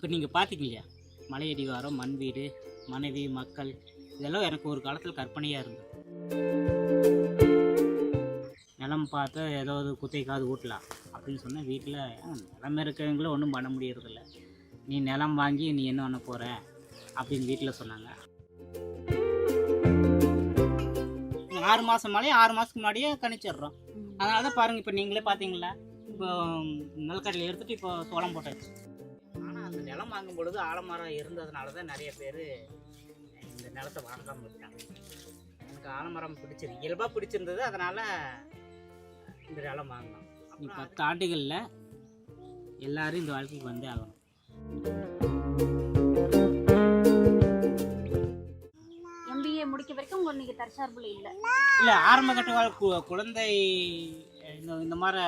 இப்போ நீங்கள் பார்த்தீங்க இல்லையா, மலையடிவாரம், மண் வீடு, மனைவி, மக்கள், இதெல்லாம் எனக்கு ஒரு காலத்தில் கற்பனையாக இருந்தது. நிலம் பார்த்தா ஏதாவது குத்தைக்காவது ஊட்டலாம் அப்படின்னு சொன்னால் வீட்டில் நிலம் இருக்கிறவங்களும் ஒன்றும் பண்ண முடியறதில்ல. நீ நிலம் வாங்கி நீ என்ன பண்ண போகிற அப்படின்னு வீட்டில் சொன்னாங்க. 6 மாதம் மழையை 6 மாதத்துக்கு முன்னாடியே கணிச்சிடுறோம். அதனால தான் பாருங்கள், இப்போ நீங்களே பார்த்தீங்களா, இப்போ நிலக்கடலை எடுத்துகிட்டு இப்போ சோளம் போட்டாச்சு. ஆனால் அந்த நிலம் வாங்கும் பொழுது ஆலமரம் இருந்ததுனால தான் நிறைய பேர் இந்த நிலத்தை வாங்காமல் இருக்காங்க. எனக்கு ஆலமரம் பிடிச்சிருக்கு, இயல்பாக பிடிச்சிருந்தது, அதனால் இந்த நிலம் வாங்கலாம். நீ 10 ஆண்டுகளில் எல்லாரும் இந்த வாழ்க்கைக்கு வந்தே ஆகணும். MBA முடிக்க வரைக்கும் உங்களுக்கு தற்சார்புல இல்லை? இல்லை, ஆரம்ப கட்ட குழந்தை இந்த மாதிரி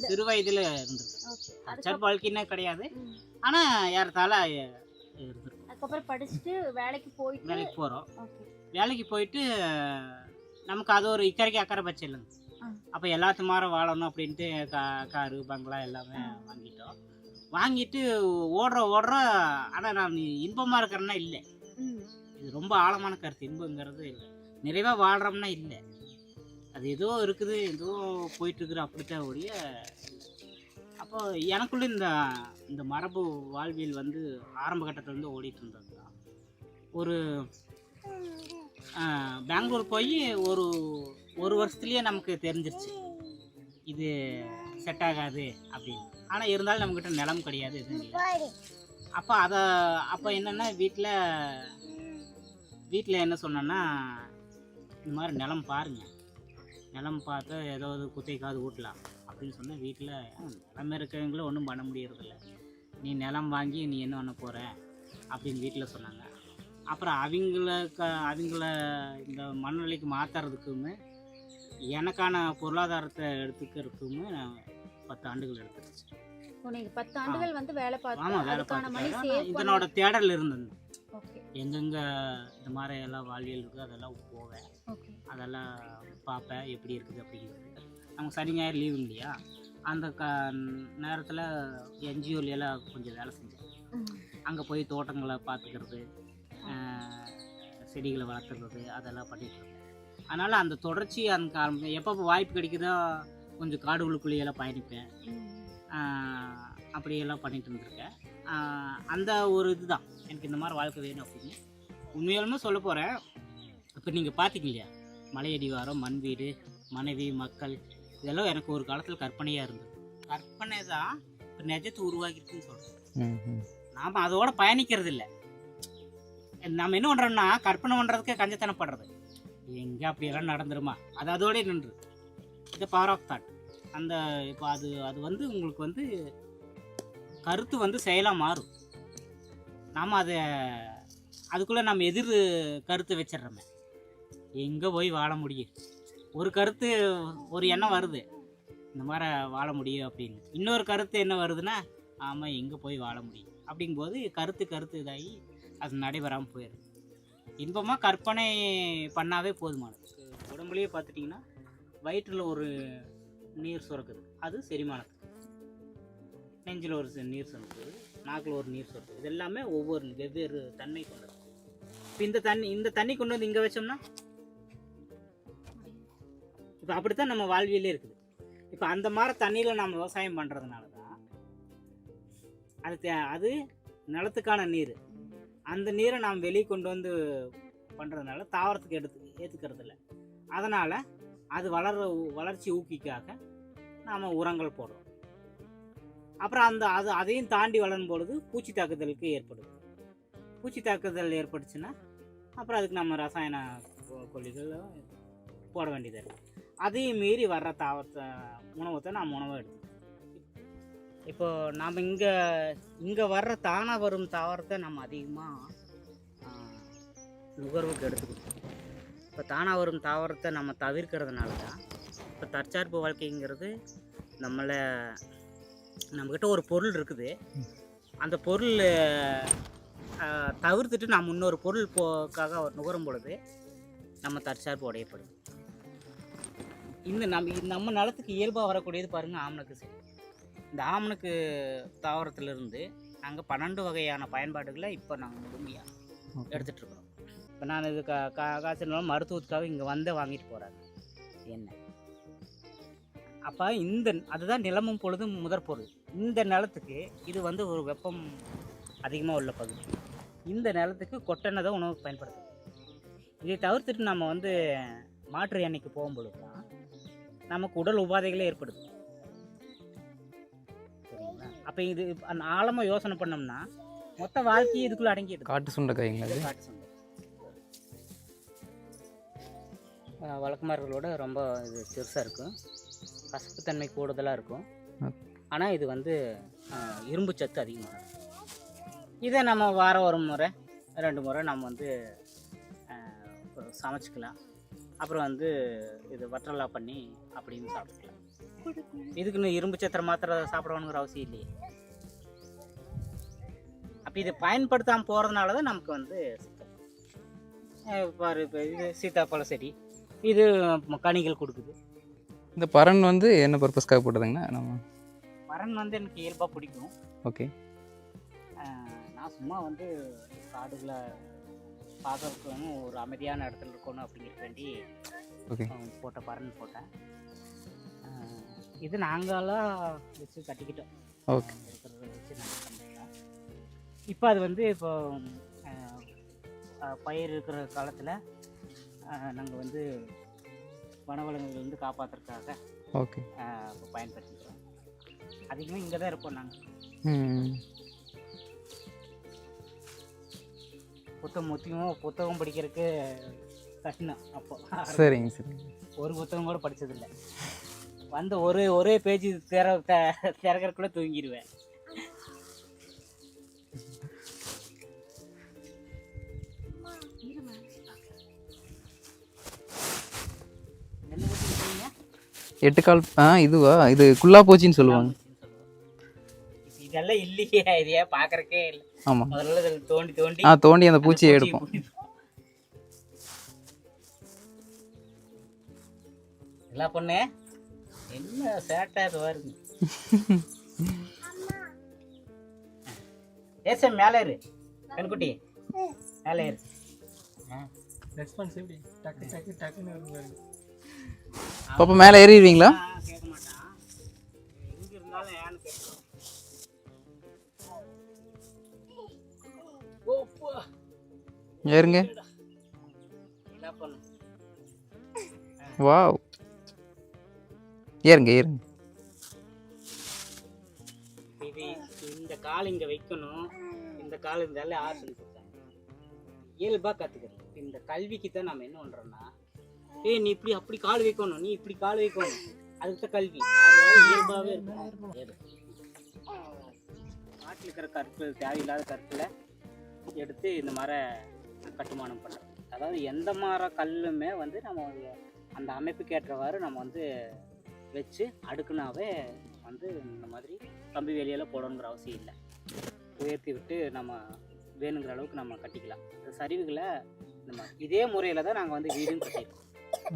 சிறு வயதில் இருந்திருக்கு. தற்சார்பு வாழ்க்கைன்னே கிடையாது, ஆனால் ஏறத்தாழ இருந்திருக்கு. அதுக்கப்புறம் படிச்சுட்டு வேலைக்கு போகிறோம். வேலைக்கு போயிட்டு நமக்கு அது ஒரு இக்கரைக்கு அக்கறை பச்சை இல்லைங்க. அப்போ எல்லாத்து மாதிரி வாழணும் அப்படின்ட்டு காரு பங்களா எல்லாமே வாங்கிட்டோம். வாங்கிட்டு ஓடுற ஆனால் நான் இன்பமாக இருக்கிறேன்னா இல்லை. இது ரொம்ப ஆழமான கருத்து. இன்பங்கிறது இல்லை, நிறைவாக வாழ்கிறோம்னா இல்லை. அது ஏதோ இருக்குது, ஏதோ போயிட்டுருக்குற அப்படித்தான் ஒழிய. அப்போ எனக்குள்ள இந்த மரபு வாழ்வியல் வந்து ஆரம்ப கட்டத்துலேருந்து ஓடிட்டு இருந்தது தான். ஒரு பெங்களூர் போய் ஒரு வருஷத்துலேயே நமக்கு தெரிஞ்சிருச்சு இது செட் ஆகாது அப்படின்னு. ஆனால் இருந்தாலும் நம்மக்கிட்ட நிலம் கிடையாது, எதுவும் இல்லை. அப்போ என்னென்னா வீட்டில் என்ன சொன்னேன்னா, இந்த மாதிரி நிலம் பாருங்கள், நிலம் பார்த்தா ஏதாவது குத்தைக்காவது ஊட்டலாம் அப்படின்னு சொன்னால் வீட்டில் நிலம் இருக்கிறவங்களும் ஒன்றும் பண்ண முடியறதில்ல. நீ நிலம் வாங்கி நீ என்ன பண்ண போகிற அப்படின்னு வீட்டில் சொன்னாங்க. அப்புறம் அவங்கள இந்த மனநிலைக்கு மாற்றுறதுக்குமே எனக்கான பொருளாதாரத்தை எடுத்துக்கிறதுக்குமே 10 ஆண்டுகள் எடுத்துருச்சு. 10 ஆண்டுகள் வந்து வேலை பார்த்தேன். ஆமாம், வேலை பார்த்து இதனோட தேடல் இருந்தது. எங்கெங்கே இந்த மாதிரி எல்லாம் வாழ்வியல் இருக்குது அதெல்லாம் போவேன், அதெல்லாம் பார்ப்பேன் எப்படி இருக்குது அப்படிங்கிறது. நமக்கு சனி ஞாயிறு லீவு இல்லையா, அந்த நேரத்தில் NGOலாம் கொஞ்சம் வேலை செஞ்சேன். அங்கே போய் தோட்டங்களை பார்த்துக்கிறது, செடிகளை வளர்த்துறது, அதெல்லாம் பண்ணிட்டு இருந்தேன். அதனால் அந்த தொடர்ச்சி அந்த எப்போ வாய்ப்பு கிடைக்குதோ கொஞ்சம் காடுகளுக்குள்ளேயெல்லாம் பயணிப்பேன். அப்படியெல்லாம் பண்ணிட்டு இருந்திருக்கேன். அந்த ஒரு இதுதான் எனக்கு இந்த மாதிரி வாழ்க்கை வேணும் அப்படின்னு உண்மையாலுமே சொல்ல போகிறேன். இப்போ நீங்கள் பார்த்தீங்க இல்லையா, மலையடிவாரம், மண் வீடு, மனைவி, மக்கள், இதெல்லாம் எனக்கு ஒரு காலத்தில் கற்பனையாக இருந்தது. கற்பனை தான் இப்போ நிஜத்தை உருவாக்கிருக்குன்னு சொல்கிறேன். நாம் அதோட பயணிக்கிறது இல்லை. நம்ம என்ன பண்ணுறோம்னா கற்பனை பண்ணுறதுக்கு கஞ்சத்தனப்படுறது. எங்கே அப்படியெல்லாம் நடந்துருமா, அது அதோடய நின்று. இது பவர் ஆஃப் தாட். அந்த இப்போ அது வந்து உங்களுக்கு வந்து கருத்து வந்து செயலாக மாறும். நாம் அதுக்குள்ளே நம்ம எதிர் கருத்து வச்சிட்றோமே, எங்கே போய் வாழ முடியும். ஒரு கருத்து, ஒரு எண்ணம் வருது, இந்த மாதிரி வாழ முடியும் அப்படின்னு. இன்னொரு கருத்து என்ன வருதுன்னா, ஆமாம் எங்கே போய் வாழ முடியும் அப்படிங்கும்போது கருத்து இதாகி அது நடைபெறாமல் போயிடுது. இன்பமாக கற்பனை பண்ணாவே போதுமானது. உடம்புலேயே பார்த்துட்டிங்கன்னா வயிற்றில் ஒரு நீர் சுரக்குது, அது செரிமானத்துக்கு. நெஞ்சில் ஒரு நீர் சுரக்குது, நாக்கில் ஒரு நீர் சுரக்குது. இது எல்லாமே ஒவ்வொரு வெவ்வேறு தன்மை கொண்டது. இப்போ இந்த தண்ணி கொண்டு வந்து இங்கே வச்சோம்னா இப்போ அப்படித்தான் நம்ம வாழ்வியலே இருக்குது. இப்போ அந்த மாதிரி தண்ணியில் நம்ம விவசாயம் பண்ணுறதுனால தான் அது நிலத்துக்கான நீர். அந்த நீரை நாம் வெளியே கொண்டு வந்து பண்ணுறதுனால தாவரத்துக்கு ஏற்றுக்கிறது இல்லை. அதனால் அது வளர்ச்சி ஊக்கிக்காக நாம் உரங்கள் போடுறோம். அப்புறம் அதையும் தாண்டி வளரும் பொழுது பூச்சி தாக்குதலுக்கு ஏற்படுது. பூச்சி தாக்குதல் ஏற்பட்டுச்சுன்னா அப்புறம் அதுக்கு நம்ம ரசாயன கொல்லிகள் போட வேண்டியதாக இருக்குது. அதையும் மீறி வர்ற உணவத்தை நாம் உணவாக எடுத்துக்கணும். இப்போ நாம் இங்கே வர்ற தானாக வரும் தாவரத்தை நம்ம அதிகமாக நுகர்வுக்கு எடுத்துக்கணும். இப்போ தானாக வரும் தாவரத்தை நம்ம தவிர்க்கிறதுனால தான் இப்போ தற்சார்பு வாழ்க்கைங்கிறது நம்மக்கிட்ட ஒரு பொருள் இருக்குது, அந்த பொருள் தவிர்த்துட்டு நாம் இன்னொரு பொருளுக்காக நுகரும் பொழுது நம்ம தற்சார்பு உடையப்படுது. நம்ம நிலத்துக்கு இயல்பாக வரக்கூடியது பாருங்கள், ஆமணக்கு செடி. இந்த ஆமணக்கு தாவரத்திலிருந்து நாங்கள் 12 வகையான பயன்பாடுகளை இப்போ நாங்கள் முழுமையாக எடுத்துகிட்ருக்குறோம். இப்போ நான் இது காய்ச்சல் மருத்துவத்துக்காக இங்கே வந்து வாங்கிட்டு போகிறாங்க எண்ணெய். அப்போ அதுதான் நிலமும் பொழுதும் முதற் பொருள். இந்த நிலத்துக்கு இது வந்து ஒரு வெப்பம் அதிகமாக உள்ள பகுதி. இந்த நிலத்துக்கு கொட்டெண்ணெய் தான் உணவுக்கு பயன்படுத்துது. இதை தவிர்த்துட்டு நம்ம வந்து மாற்று எண்ணெய்க்கு போகும்பொழுது தான் நமக்கு உடல் உபாதைகளே ஏற்படுது. சரிங்களா? அப்போ இது ஆழமாக யோசனை பண்ணோம்னா மொத்த வாழ்க்கையை இதுக்குள்ளே அடங்கிடுது. காட்டு சுண்டைக்காய்ங்களா? காட்டு சுண்டை வழக்கமார்களோட ரொம்ப இது பெருசாக இருக்கும், கசப்புத்தன்மை கூடுதலாக இருக்கும். ஆனால் இது வந்து இரும்பு சத்து அதிகமாக இருக்கும். இதை நம்ம வாரம் ஒரு முறை 2 முறை நம்ம வந்து சமைச்சிக்கலாம். அப்புறம் வந்து இது வற்றலா பண்ணி அப்படின்னு சாப்பிட்டுக்கலாம். இதுக்குன்னு இரும்பு சத்திர மாத்திரை சாப்பிடணுங்கிற அவசியம் இல்லையே. அப்போ இதை பயன்படுத்தாமல் போகிறதுனால தான் நமக்கு வந்து பாரு. இப்போ இது சீத்தாப்பழ செடி, இது கனிகள் கொடுக்குது. இந்த பரன் வந்து என்ன பர்பஸ்க்காக போட்டதுங்கண்ணா? நம்ம பரன் வந்து எனக்கு இயல்பாக பிடிக்கும். ஓகே. நான் சும்மா வந்து காடுகளை பார்க்கறதுக்கு ஒரு அமைதியான இடத்துல இருக்கணும் அப்படிங்கிற வேண்டி போட்ட பரன் போட்டேன். இது நாங்களாம் வச்சு கட்டிக்கிட்டோம். ஓகே. இருக்கிறத வச்சு நாங்கள் பண்ணிட்டோம். இப்போ அது வந்து இப்போ பயிர் இருக்கிற காலத்தில் நாங்கள் வந்து வனவிலங்குகள் வந்து காப்பாற்றுறதுக்காக ஓகே இப்போ பயன்படுத்திக்கிறோம். அதிகமாக இங்கே தான் இருப்போம் நாங்கள். புத்தகம் படிக்கிறதுக்கு கட்டினோம் அப்போ. சரிங்க சரிங்க. ஒரு புத்தகம் கூட படித்ததில்லை. வந்து ஒரே பேஜ் திறக்கிறதுக்குள்ளே தூங்கிடுவேன். எட்டுக்கால் இதுவா? இது குள்ளா பூச்சின்னு சொல்லுவாங்க. இதெல்லாம் இல்லையே, இதையே பார்க்கறக்கே இல்லை. ஆமாம், முதல்ல தோண்டி தோண்டி அந்த பூச்சியை எடுப்போம். எல்லாம் பொண்ணு என்ன சேட்டா வருது. ஏச மேலே இரு கண்குட்டி, மேலே இரு. ரெஸ்பான்ஸ் எப்படி டக்கு டக்கு டக்குன்னு பாப்பா மேலே ஏறிடுவீங்களா? கேட்க மாட்டான், எங்க இருந்தாலும் ஏன்னு கேட்கணும். ஏறுங்க. என்ன பண்ணு, வாவ், ஏறுங்க ஏறுங்க. இது இந்த கால் இங்க வைக்கணும், இந்த கால் இருந்தாலே ஆறு சொல்லி கொடுத்தாங்க. இயல்பா கத்துக்கிறது. இந்த கல்விக்கு தான் நம்ம என்ன பண்றோம்னா, ஏய் நீ இப்படி அப்படி கால் வைக்கணும், நீ இப்படி கால் வைக்கணும், அதுக்கு கல்வி. அதனால இயல்பாகவே இருக்கும். நாட்டில் இருக்கிற கற்கள், தேவையில்லாத கற்களை எடுத்து இந்த மாதிரி கட்டுமானம் பண்ணுறோம். அதாவது எந்த மாதிரி கல்லுமே வந்து நம்ம அந்த அமைப்புக்கு ஏற்றவாறு நம்ம வந்து வச்சு அடுக்குனாவே வந்து இந்த மாதிரி கம்பி வேலியெல்லாம் போடணுங்கிற அவசியம் இல்லை. உயர்த்தி விட்டு நம்ம வேணுங்கிற அளவுக்கு நம்ம கட்டிக்கலாம். இந்த சரிவுகளை நம்ம இதே முறையில் தான் நாங்கள் வந்து வீடும் கட்டியிருக்கோம்.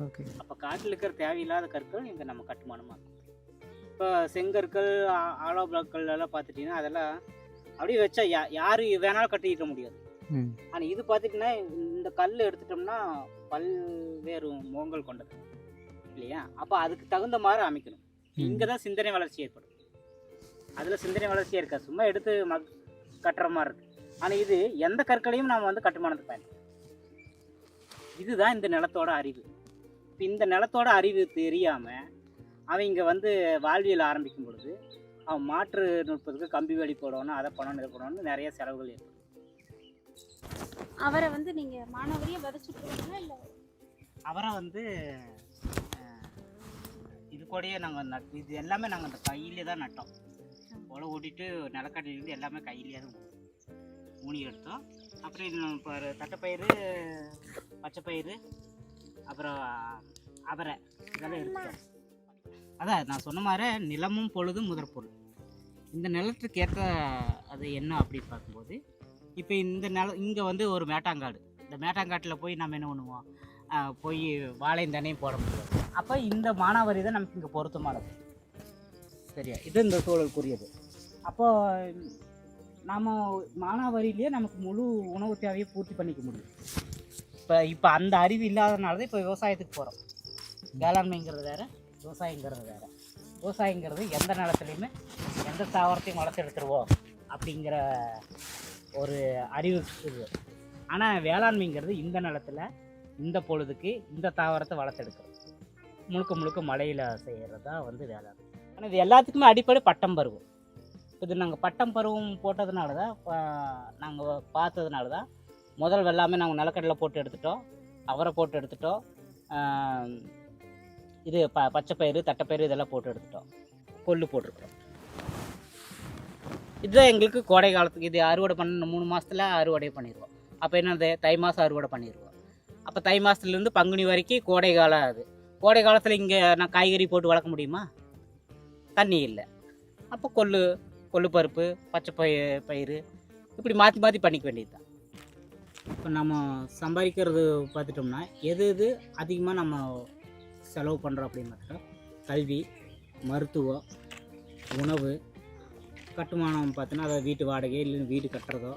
ஓகே. அப்போ காட்டில் இருக்கிற தேவையில்லாத கற்கள் இங்கே நம்ம கட்டுமானமாக இருக்கும். இப்போ செங்கற்கள், ஆலோ பிளாக்கள் எல்லாம் பார்த்துட்டிங்கன்னா அதெல்லாம் அப்படியே வச்சா யார் வேணாலும் கட்டிக்க முடியாது. ஆனால் இது பார்த்துட்டிங்கன்னா இந்த கல் எடுத்துட்டோம்னா பல்வேறு முகங்கள் கொண்டது இல்லையா? அப்போ அதுக்கு தகுந்த மாதிரி அமைக்கணும். இங்கே தான் சிந்தனை வளர்ச்சி ஏற்படும். அதில் சிந்தனை வளர்ச்சியாக இருக்காது, சும்மா எடுத்து கட்டுற மாதிரி இருக்குது. ஆனால் இது எந்த கற்களையும் நாம் வந்து கட்டுமானத்துக்கு பயன்படுத்தும். இதுதான் இந்த நிலத்தோட அறிவு. இப்போ இந்த நிலத்தோட அறிவு தெரியாமல் அவன் இங்கே வந்து வாழ்வியல் ஆரம்பிக்கும் பொழுது அவன் மாற்று நுட்பத்துக்கு கம்பி வேலி போடணும், அதை பண்ணணும், இதை பண்ணணும்னு நிறைய செலவுகள் ஏற்படும். அவரை வந்து நீங்கள் மாணவரையே விதைச்சுட்டுருவீங்களா இல்லை? அவரை வந்து இது கூடயே நாங்கள் இது எல்லாமே நாங்கள் அந்த கையிலே தான் நட்டோம். உழவு ஓட்டிட்டு நிலக்கடலிருந்து எல்லாமே கையிலேயே தான் ஊனி எடுத்தோம். அப்புறம் இது இப்போ தட்டைப்பயிறு, பச்சைப்பயிறு, அப்புறம் அவரை இதெல்லாம் எடுத்தோம். அதான் நான் சொன்ன மாதிரி நிலமும் பொழுதும் முதற்பொருள். இந்த நிலத்துக்கு ஏற்ற அது என்ன அப்படின்னு பார்க்கும்போது, இப்போ இந்த நிலம் இங்கே வந்து ஒரு மேட்டாங்காடு. இந்த மேட்டாங்காட்டில் போய் நம்ம என்ன பண்ணுவோம், போய் வாழையும் தண்ணியும் போட முடியாது. அப்போ இந்த மானாவாரி தான் நமக்கு இங்கே பொருத்தமானது. சரியா? இது இந்த சூழலுக்குரியது. அப்போது நம்ம மானாவாரியிலேயே நமக்கு முழு உணவு தேவையை பூர்த்தி பண்ணிக்க முடியும். இப்போ அந்த அறிவு இல்லாதனால தான் இப்போ விவசாயத்துக்கு போகிறோம். வேளாண்மைங்கிறது வேறு, விவசாயங்கிறது வேறு. விவசாயங்கிறது எந்த நிலத்துலையுமே எந்த தாவரத்தையும் வளர்த்தெடுத்துருவோம் அப்படிங்கிற ஒரு அறிவு இது. ஆனால் வேளாண்மைங்கிறது இந்த நிலத்தில் இந்த பொழுதுக்கு இந்த தாவரத்தை வளர்த்தெடுக்கிறது முழுக்க முழுக்க மழையில் செய்கிறது தான் வந்து வேளாண்மை. ஆனால் இது எல்லாத்துக்குமே அடிப்படை பட்டம் பருவம். இது நாங்கள் பட்டம் பருவம் போட்டதுனால தான் நாங்கள் பார்த்ததுனால தான் முதல் வெள்ளாமே நாங்கள் நிலக்கடலை போட்டு எடுத்துட்டோம், அவரை போட்டு எடுத்துட்டோம், இது பச்சைப்பயிறு தட்டைப்பயிறு இதெல்லாம் போட்டு எடுத்துட்டோம், கொள்ளு போட்டிருக்கிறோம். இதுதான் எங்களுக்கு கோடை காலத்துக்கு இது அறுவடை பண்ண 3 மாதத்தில் அறுவடை பண்ணிடுவோம். அப்போ என்னது தை மாதம் அறுவடை பண்ணிடுவோம். அப்போ தை மாதத்துலேருந்து பங்குனி வரைக்கும் கோடை காலம். அது கோடை காலத்தில் இங்கே நான் காய்கறி போட்டு வளர்க்க முடியுமா? தண்ணி இல்லை. அப்போ கொள்ளு பருப்பு பச்சை பயிறு இப்படி மாற்றி மாற்றி பண்ணிக்க வேண்டியது தான். இப்போ நம்ம சம்பாதிக்கிறது பார்த்துட்டோம்னா எது அதிகமாக நம்ம செலவு பண்ணுறோம் அப்படின்னு பார்த்தா கல்வி, மருத்துவம், உணவு, கட்டுமானம் பார்த்தோன்னா அதை வீட்டு வாடகை இல்லைன்னு வீடு கட்டுறதோ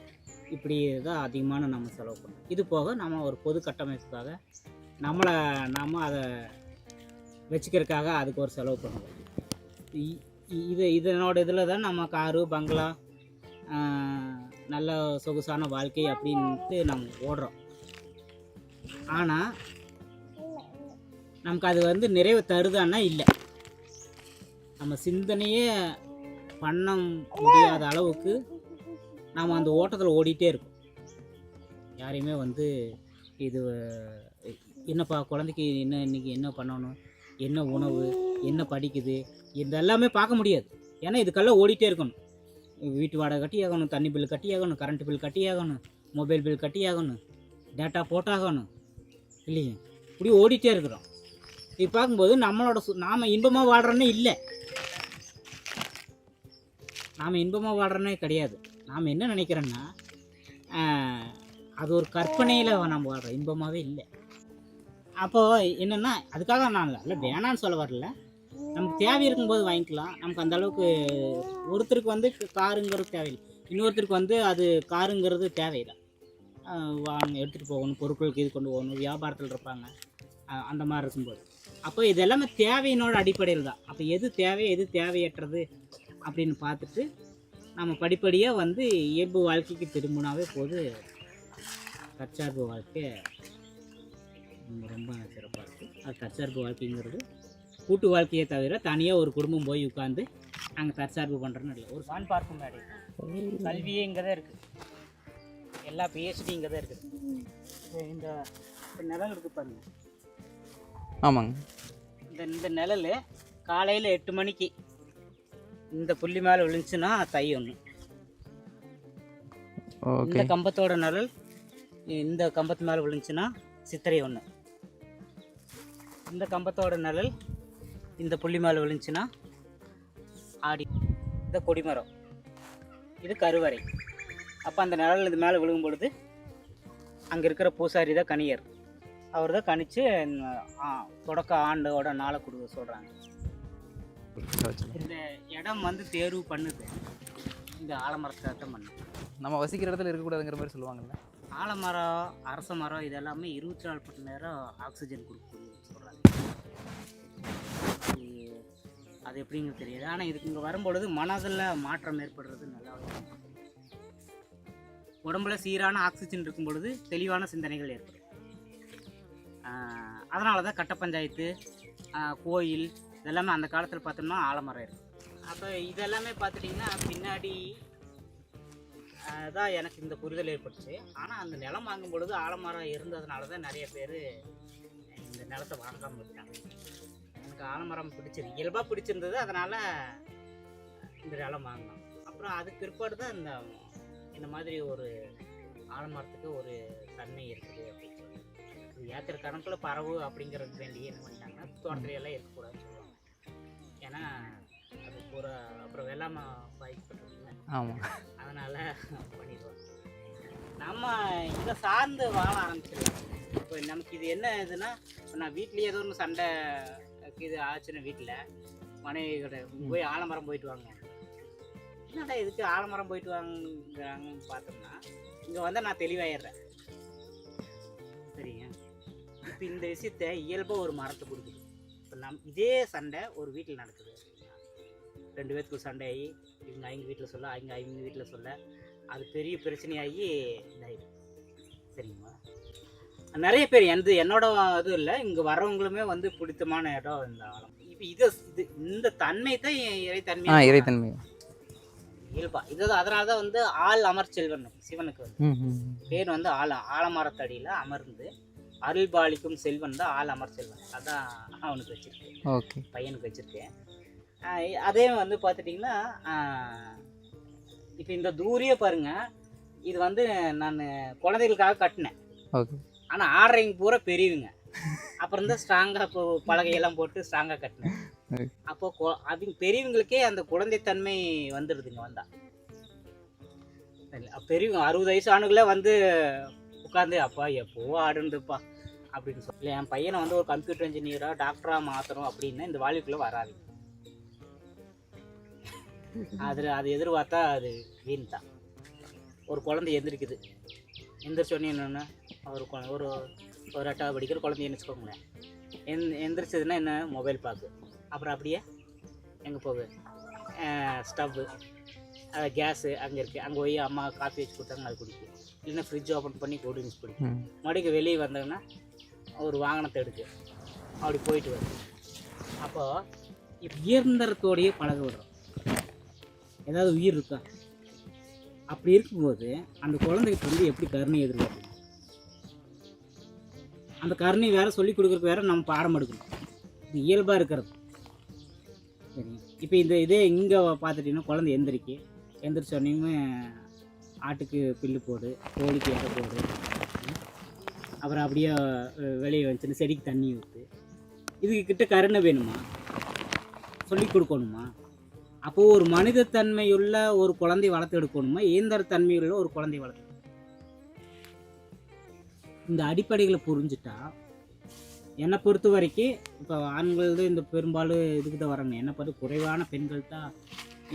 இப்படி தான் அதிகமான நம்ம செலவு பண்ணுறோம். இது போக நம்ம ஒரு பொது கட்டமைப்புக்காக நம்ம அதை வச்சுக்கிறதுக்காக அதுக்கு ஒரு செலவு பண்ணுவோம். இதனோட இதில் தான் நம்ம காரு பங்களா நல்ல சொகுசான வாழ்க்கை அப்படின்ட்டு நம்ம ஓடுறோம். ஆனால் நமக்கு அது வந்து நிறைவு தருதான்னா இல்லை. நம்ம சிந்தனையே பண்ண முடியாத அளவுக்கு நாம் அந்த ஓட்டத்தில் ஓடிட்டே இருக்கோம். யாரையுமே வந்து இது என்னப்பா குழந்தைக்கு என்ன இன்றைக்கி என்ன பண்ணணும், என்ன உணவு, என்ன படிக்குது, இதெல்லாமே பார்க்க முடியாது. ஏன்னா இதுக்கெல்லாம் ஓடிட்டே இருக்கணும். வீட்டு வாடகை கட்டி ஆகணும், தண்ணி பில் கட்டி ஆகணும், கரண்ட் பில் கட்டி ஆகணும், மொபைல் பில் கட்டி ஆகணும், டேட்டா போட்டாகணும் இல்லைங்க. இப்படி ஓடிட்டே இருக்கிறோம். இது பார்க்கும்போது நாம் இன்பமாக வாழ்கிறோன்னே இல்லை, நாம் இன்பமாக வாழ்கிறோன்னே கிடையாது. நாம் என்ன நினைக்கிறோன்னா அது ஒரு கற்பனையில் நம்ம வாழ்கிறோம், இன்பமாகவே இல்லை. அப்போது என்னென்னா அதுக்காக நான் இல்லை வேணான்னு சொல்ல வரல. நமக்கு தேவை இருக்கும்போது வாங்கிக்கலாம். நமக்கு அந்த அளவுக்கு ஒருத்தருக்கு வந்து காருங்கிறது தேவையில்லை, இன்னொருத்தருக்கு வந்து அது காருங்கிறது தேவையில்லை. வாங்க எடுத்துகிட்டு போகணும், பொருட்களுக்கு இது கொண்டு போகணும், வியாபாரத்தில் இருப்பாங்க, அந்த மாதிரி இருக்கும்போது அப்போ இது எல்லாமே தேவையினோட அடிப்படையில் தான். அப்போ எது தேவை எது தேவையற்றது அப்படின்னு பார்த்துட்டு நம்ம படிப்படியாக வந்து இயல்பு வாழ்க்கைக்கு திரும்பினாவே போது தற்சார்பு வாழ்க்கை ரொம்ப சிறப்பாக இருக்குது. அது தற்சார்பு வாழ்க்கைங்கிறது கூட்டு வாழ்க்கையை தவிர தனியாக ஒரு குடும்பம் போய் உட்காந்து நாங்கள் தற்சார்பு பண்ணுறோன்னு இல்லை. ஒரு சான் பார்க்கும் மேடை கல்வியே இங்கே தான் இருக்குது, எல்லா பிஹெச்டி இங்கே தான் இருக்குது. இந்த நிழல் இருக்குது பாருங்க. ஆமாங்க. இந்த நிழல் காலையில் 8 மணிக்கு இந்த புள்ளி மேலே விழுந்துச்சுன்னா தை ஒன்று. இந்த கம்பத்தோட நிழல் இந்த கம்பத்து மேலே விழுந்துச்சுன்னா சித்திரை ஒன்று. இந்த கம்பத்தோட நிழல் இந்த புள்ளி மேலே விழுந்துச்சுன்னா ஆடி. இந்த கொடிமரம் இது கருவறை. அப்போ அந்த நிழல் இது மேலே விழுகும் பொழுது அங்கே இருக்கிற பூசாரி தான் கணியர், அவர் தான் கணிச்சு தொடக்க ஆண்டோட நாளை கொடுக்க சொல்கிறாங்க. இந்த இடம் வந்து தேர்வு பண்ணுது இந்த ஆலமரத்தை தான் பண்ணுது. நம்ம வசிக்கிற இடத்துல இருக்கக்கூடாதுங்கிற மாதிரி சொல்லுவாங்கல்ல. ஆலமரம், அரச மரம் இதெல்லாமே 24 மணி நேரம் ஆக்சிஜன் கொடுக்கணும்னு சொல்கிறாங்க. அது எப்படிங்கிறது தெரியாது. ஆனால் இதுக்கு இங்கே வரும்பொழுது மனதில் மாற்றம் ஏற்படுறது நல்லா. உடம்புல சீரான ஆக்சிஜன் இருக்கும் பொழுது தெளிவான சிந்தனைகள் ஏற்படும். அதனால தான் கட்ட பஞ்சாயத்து, கோயில் இதெல்லாமே அந்த காலத்தில் பார்த்தோம்னா ஆலமரம் இருக்குது. அப்போ இதெல்லாமே பார்த்துட்டிங்கன்னா பின்னாடி தான் எனக்கு இந்த புரிதல் ஏற்பட்டுச்சு. ஆனால் அந்த நிலம் வாங்கும் பொழுது ஆலமரம் இருந்ததுனால தான் நிறைய பேர் இந்த நிலத்தை வாங்காமல் இருக்காங்க. எனக்கு ஆலமரம் பிடிச்சது, இயல்பாக பிடிச்சிருந்தது, அதனால் இந்த நிலம் வாங்கினோம். அப்புறம் அதுக்கு பிற்பாடு தான் இந்த மாதிரி ஒரு ஆலமரத்துக்கு ஒரு தன்மை இருக்குது அப்படின்னு சொல்லி ஏக்கர் கணக்கில் பறவு அப்படிங்கிறது வேண்டி என்ன பண்ணிட்டாங்கன்னா தோட்டத்திலையெல்லாம் இருக்கக்கூடாதுன்னு சொல்லுவாங்க. ஏன்னா அது பூரா அப்புறம் வெள்ளாமை பாதிக்கப்பட்டிருக்குல்ல, ஆமாம், அதனால் பண்ணிடுவாங்க. நம்ம இதை சார்ந்து வாழ ஆரம்பிச்சிடலாம். இப்போ நமக்கு இது என்ன இதுன்னா, நான் வீட்லேயே ஏதோ ஒன்று சண்டை இது ஆச்சுன்னா வீட்டில் மனைவி போய் ஆலமரம் போயிட்டு வாங்க, என்னடா இதுக்கு ஆலமரம் போயிட்டு வாங்குறாங்கன்னு பார்த்தோம்னா இங்கே வந்தால் நான் தெளிவாயிடுறேன். சரிங்க. இப்போ இந்த விஷயத்த இயல்பாக ஒரு மரத்தை கொடுக்குது. இப்போ இதே சண்டை ஒரு வீட்டில் நடக்குது அப்படின்னா 2 பேத்துக்கு சண்டை ஆகி இவங்க அவங்க வீட்டில் சொல்ல அவங்க வீட்டில் சொல்ல அது பெரிய பிரச்சனையாகி இதாகிடும். சரிங்களா? நிறைய பேர் என்னோட இது இல்லை, இங்கே வர்றவங்களுமே வந்து பிடித்தமான இடம் இந்த ஆலம். இப்போ இது இந்த தன்மை தான் இறைத்தன்மை. இறைத்தன்மை இயல்பா இது. அதனால தான் வந்து ஆள் அமர்ச்செல்வன் சிவனுக்கு வந்து பேர் வந்து ஆலமரத்தடியில் அமர்ந்து அருள் பாலிக்கும் செல்வன் தான் ஆள் அமர்ச்செல்வன். அதான் அவனுக்கு வச்சிருக்கேன். ஓகே, பையனுக்கு வச்சிருக்கேன். அதே வந்து பார்த்துட்டிங்கன்னா இப்போ இந்த தூரியே பாருங்க, இது வந்து நான் குழந்தைகளுக்காக கட்டினேன். ஓகே. ஆனால் ஆடுறவங்க பூரா பெரியவங்க. அப்புறம் தான் ஸ்ட்ராங்காக இப்போ பலகையெல்லாம் போட்டு ஸ்ட்ராங்காக கட்டினேன். அப்போ அவங்க பெரியவங்களுக்கே அந்த குழந்தைத்தன்மை வந்துடுதுங்க. வந்தா பெரியவங்க 60 வயசு ஆணுகளே வந்து உட்காந்து அப்பா எப்போ ஆடுந்துப்பா அப்படின்னு சொல்லி என் பையனை வந்து ஒரு கம்ப்யூட்டர் இன்ஜினியராக டாக்டராக மாற்றணும் அப்படின்னு இந்த வாழ்க்கைக்குள்ளே வராது. அது எதிர்பார்த்தா அது வீண் தான். ஒரு குழந்தை எந்திரிக்குது, எந்திரிச்சோடனே என்னென்னா ஒரு 8வது படிக்கிற குழந்தைன்னு வச்சுக்கோங்களேன். எந்திரிச்சதுன்னா என்ன மொபைல் பார்க்கு. அப்புறம் அப்படியே எங்கே போகுது ஸ்டவ்வு கேஸு அங்கே இருக்குது, அங்கே போய் அம்மா காஃபி வச்சு கொடுத்தாங்க அது குடிக்கும். இல்லைன்னா ஃப்ரிட்ஜ் ஓப்பன் பண்ணி கூல் ட்ரிங்க்ஸ் குடிக்கும். மறுபடியும் வெளியே வந்தாங்கன்னா ஒரு வாகனத்தை எடுக்கு அப்படி போயிட்டு வரும். அப்போது இயந்திரத்தோடையே பழக விடுறோம். ஏதாவது உயிர் இருக்கா? அப்படி இருக்கும்போது அந்த குழந்தைக்கு வந்து எப்படி கருணை எதிர்பார்க்கணும்? அந்த கருணை வேறு சொல்லிக் கொடுக்குறதுக்கு வேறு நம்ம பாடம் எடுக்கணும். இது இயல்பாக இருக்கிறது. சரி. இப்போ இதே இங்கே பார்த்துட்டிங்கன்னா குழந்தை எந்திரிச்சோடனே ஆட்டுக்கு புல்லு போடு, கோழிக்கு இறை போடு, அப்புறம் அப்படியே வெளியே வந்துச்சுன்னு செடிக்கு தண்ணி ஊற்று. இதுக்கிட்ட கருணை வேணுமா? சொல்லிக் கொடுக்கணுமா? அப்போது ஒரு மனிதத்தன்மையுள்ள ஒரு குழந்தை வளர்த்து எடுக்கணுமா, இயந்திரத்தன்மையுள்ள ஒரு குழந்தை வளர்த்து? இந்த அடிப்படைகளை புரிஞ்சுட்டா என்னை பொறுத்த வரைக்கும் இப்போ ஆண்கள் தான் இந்த பெரும்பாலும் இதுக்கு தான் வராங்க. என்னை பார்த்து குறைவான பெண்கள் தான்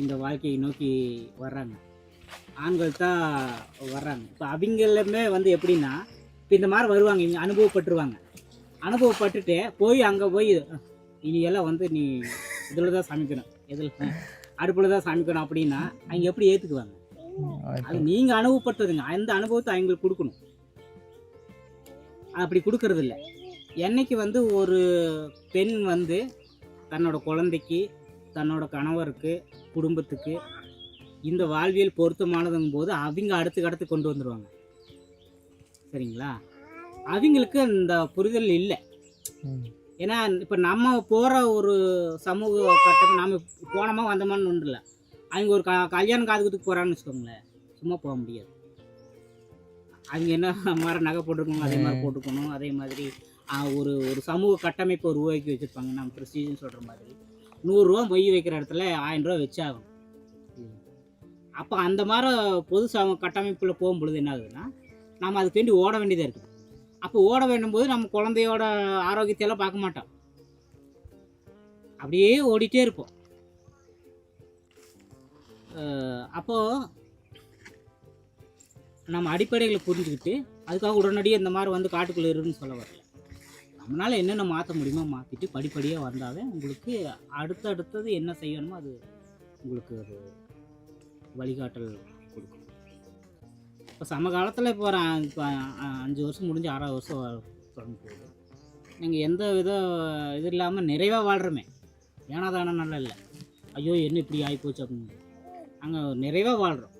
இந்த வாழ்க்கையை நோக்கி வர்றாங்க, ஆண்கள் தான் வர்றாங்க. இப்போ அவங்களுமே வந்து எப்படின்னா இப்போ இந்த மாதிரி வருவாங்க, இவங்க அனுபவப்பட்டுருவாங்க. அனுபவப்பட்டுட்டு அங்கே போய் இனியெல்லாம் வந்து நீ இதில் தான் சமைக்கணும், அடுப்பில் தான் சமைக்கணும் அப்படின்னா அவங்க எப்படி ஏற்றுக்குவாங்க? அது நீங்கள் அனுபவப்பட்டதுங்க, அந்த அனுபவத்தை அவங்களுக்கு கொடுக்கணும். அப்படி கொடுக்கறது இல்லை. என்னைக்கு வந்து ஒரு பெண் வந்து தன்னோட குழந்தைக்கு, தன்னோட கணவருக்கு, குடும்பத்துக்கு இந்த வாழ்வியல் பொருத்தமானதுங்கும் போது அவங்க அடுத்து கொண்டு வந்துடுவாங்க. சரிங்களா? அவங்களுக்கு அந்த புரிதல் இல்லை. ஏன்னா இப்போ நம்ம போகிற ஒரு சமூக கட்டம் நம்ம போனோமா வந்தோமான்னு ஒன்றும் இல்லை. அவங்க ஒரு கல்யாணம் காதுகுத்துக்கு போகிறாங்கன்னு வச்சுக்கோங்களேன், சும்மா போக முடியாது. அவங்க என்ன மாதிரி நகை போட்டுருக்கணும், அதே மாதிரி போட்டுக்கணும். அதே மாதிரி ஒரு சமூக கட்டமைப்பை உருவாக்கி வச்சுருப்பாங்க. நம்ம ப்ரெஸ்டீஜ்னு சொல்கிற மாதிரி 100 ரூபா மொய் வைக்கிற இடத்துல 1000 ரூபா வச்சாகும். அப்போ அந்த மாதிரி பொது கட்டமைப்பில் போகும்பொழுது என்ன ஆகுதுன்னா நம்ம அதுக்கு வேண்டி ஓட வேண்டியதாக இருக்குது. அப்போ ஓட வேண்டும்போது நம்ம குழந்தையோட ஆரோக்கியத்தையெல்லாம் பார்க்க மாட்டோம், அப்படியே ஓடிட்டே இருப்போம். அப்போது நம்ம அடிப்படைகளை புரிஞ்சுக்கிட்டு அதுக்காக உடனடியாக இந்த மாதிரி வந்து காட்டுக்குள்ளே இருக்குன்னு சொல்ல வரல. நம்மளால் என்னென்ன மாற்ற முடியுமோ மாற்றிட்டு படிப்படியாக வந்தாவே உங்களுக்கு அடுத்தது என்ன செய்யணுமோ அது உங்களுக்கு ஒரு வழிகாட்டல் கொடுக்கும். இப்போ சமகாலத்தில் இப்போ 5 வருஷம் முடிஞ்சு 6வது வருஷம் தொடங்க போகுது. நீங்கள் எந்த இது இல்லாமல் நிறைவாக வாழ்கிறோமே, ஏன்னா தானே நல்லா இல்லை, ஐயோ என்ன இப்படி ஆகிப்போச்சு அப்படின்னு அங்கே நிறைவாக வாழ்கிறோம்.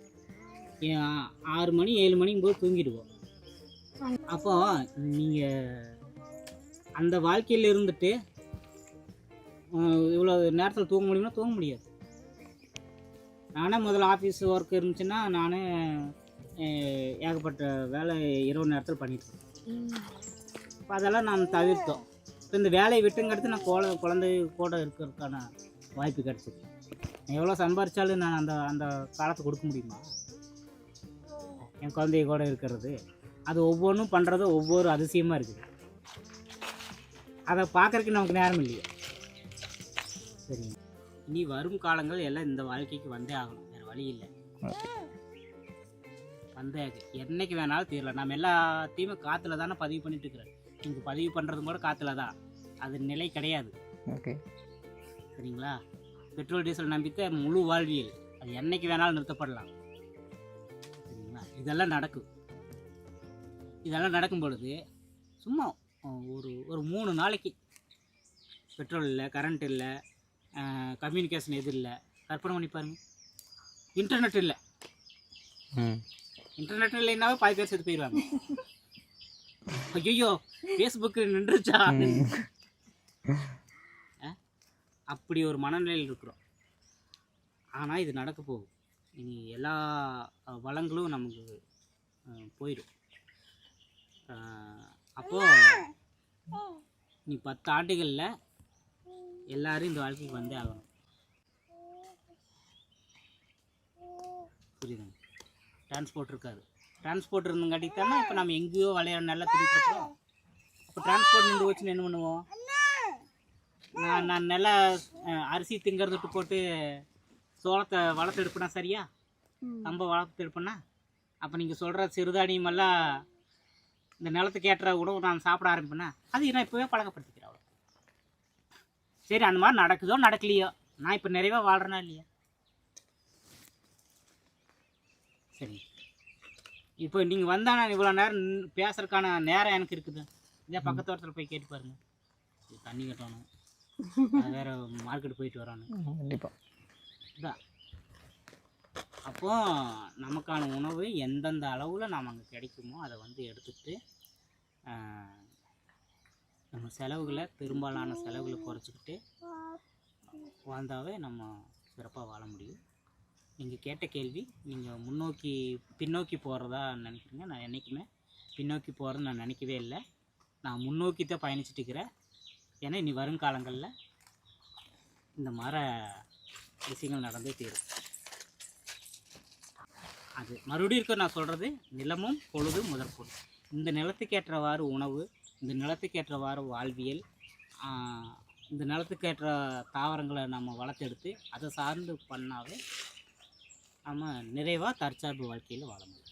6 மணி 7 மணிக்கும் போது தூங்கிடுவோம். அப்போ நீங்கள் அந்த வாழ்க்கையில் இருந்துட்டு இவ்வளோ நேரத்தில் தூங்க முடியும்னா தூங்க முடியாது. நானே முதல்ல ஆஃபீஸ் ஒர்க் இருந்துச்சுன்னா நானே ஏகப்பட்ட வேலை இரவு நேரத்தில் பண்ணிட்டுருக்கேன். இப்போ அதெல்லாம் நான் தவிர்த்தோம். இப்போ இந்த வேலையை விட்டுங்கிறது நான் குழந்தை கூட இருக்கிறதுக்கான வாய்ப்பு கிடச்சிது. எவ்வளோ சம்பாரித்தாலும் நான் அந்த காலத்தை கொடுக்க முடியுமா? என் குழந்தைய கூட இருக்கிறது அது ஒவ்வொன்றும் பண்ணுறது ஒவ்வொரு அதிசயமாக இருக்குது. அதை பார்க்குறதுக்கு நமக்கு நேரம் இல்லையே. சரிங்க, இனி வரும் காலங்கள் எல்லாம் இந்த வாழ்க்கைக்கு வந்தே ஆகணும், வேறு வழி வழி இல்லை. வந்து என்னைக்கு வேணாலும் தீரலாம். நம்ம எல்லாத்தையுமே காற்றுல தானே பதிவு பண்ணிட்டு இருக்கிறோம். நீங்கள் பதிவு பண்ணுறது கூட காற்றுல தான், அது நிலை கிடையாது. ஓகே சரிங்களா? பெட்ரோல் டீசல் நம்பித்த முழு வாழ்வியல் அது என்னைக்கு வேணாலும் நிறுத்தப்படலாம். சரிங்களா? இதெல்லாம் நடக்கும். இதெல்லாம் நடக்கும் பொழுது சும்மா ஒரு 3 நாளைக்கு பெட்ரோல் இல்லை, கரண்ட் இல்லை, கம்யூனிகேஷன் எது இல்லை, கற்பனை பண்ணி பாருங்கள். இன்டர்நெட் இல்லை. இன்டர்நெட் இல்லைன்னாவே பாதி பேர் செத்து போயிடுவாங்க. ஐயோ ஃபேஸ்புக்கு நின்றுச்சா, அப்படி ஒரு மனநிலையில் இருக்கிறோம். ஆனால் இது நடக்க போகும். இனி எல்லா வளங்களும் நமக்கு போயிடும். அப்போது நீ 10 ஆண்டுகளில் எல்லாரும் இந்த வாழ்க்கைக்கு வந்தே ஆகணும். புரியுதுங்க? டிரான்ஸ்போர்ட் இருக்காது. டிரான்ஸ்போர்ட் இருந்தங்காட்டி தானே இப்போ நம்ம எங்கேயோ நல்லா திரிட்டுருக்கோம். இப்போ டிரான்ஸ்போர்ட் நின்று வச்சுன்னு என்ன பண்ணுவோம்? நான் நல்லா அரிசி திங்கிறது விட்டு போட்டு சோளத்தை வளர்த்து எடுப்பேனா? சரியா? கம்பை வளர்த்து எடுப்பேன்னா அப்போ நீங்கள் சொல்கிற சிறுதானியமெல்லாம் இந்த நிலத்துக்கு ஏற்ற உணவு நான் சாப்பிட ஆரம்பிப்பேன்னா அது நான் இப்போவே பழக்கப்படுத்திக்கிறேன். அவ்வளோ சரி, அந்த மாதிரி நடக்குதோ நடக்கலையோ, நான் இப்போ நிறைவாக வாழ்கிறேனா இல்லையா? சரி, இப்போ நீங்கள் வந்தால் நான் இவ்வளோ நேரம் பேசுறதுக்கான நேரம் எனக்கு இருக்குது. இதே பக்கத்து வாரத்தில் போய் கேட்டு பாருங்கள். தண்ணி கட்டணும், வேறு மார்க்கெட்டு போயிட்டு வரணும். கண்டிப்பாக இதான். அப்போது நமக்கான உணவு எந்தெந்த அளவில் நாம் அங்கே கிடைக்குமோ அதை வந்து எடுத்துகிட்டு நம்ம செலவுகளை, பெரும்பாலான செலவுகளை குறைச்சிக்கிட்டு வாழ்ந்தாவே நம்ம சிறப்பாக வாழ முடியும். நீங்கள் கேட்ட கேள்வி, நீங்கள் பின்னோக்கி போகிறதா நினைக்கிறீங்க. நான் என்றைக்குமே பின்னோக்கி போகிறத நான் நினைக்கவே இல்லை. நான் முன்னோக்கி தான் பயணிச்சுட்டு இருக்கிறேன். ஏன்னா இனி வருங்காலங்களில் இந்த மாதிரி விஷயங்கள் நடந்தே தீரும். அது மறுபடியும் இருக்க நான் சொல்கிறது, நிலமும் பொழுதும் முதற்பொருள். இந்த நிலத்துக்கேற்றவாறு உணவு, இந்த நிலத்துக்கேற்றவாறு வாழ்வியல், இந்த நிலத்துக்கேற்ற தாவரங்களை நம்ம வளர்த்தெடுத்து அதை சார்ந்து பண்ணாவே நம்ம நிறைவாக தற்சார்பு வாழ்க்கையில் வாழ முடியும்.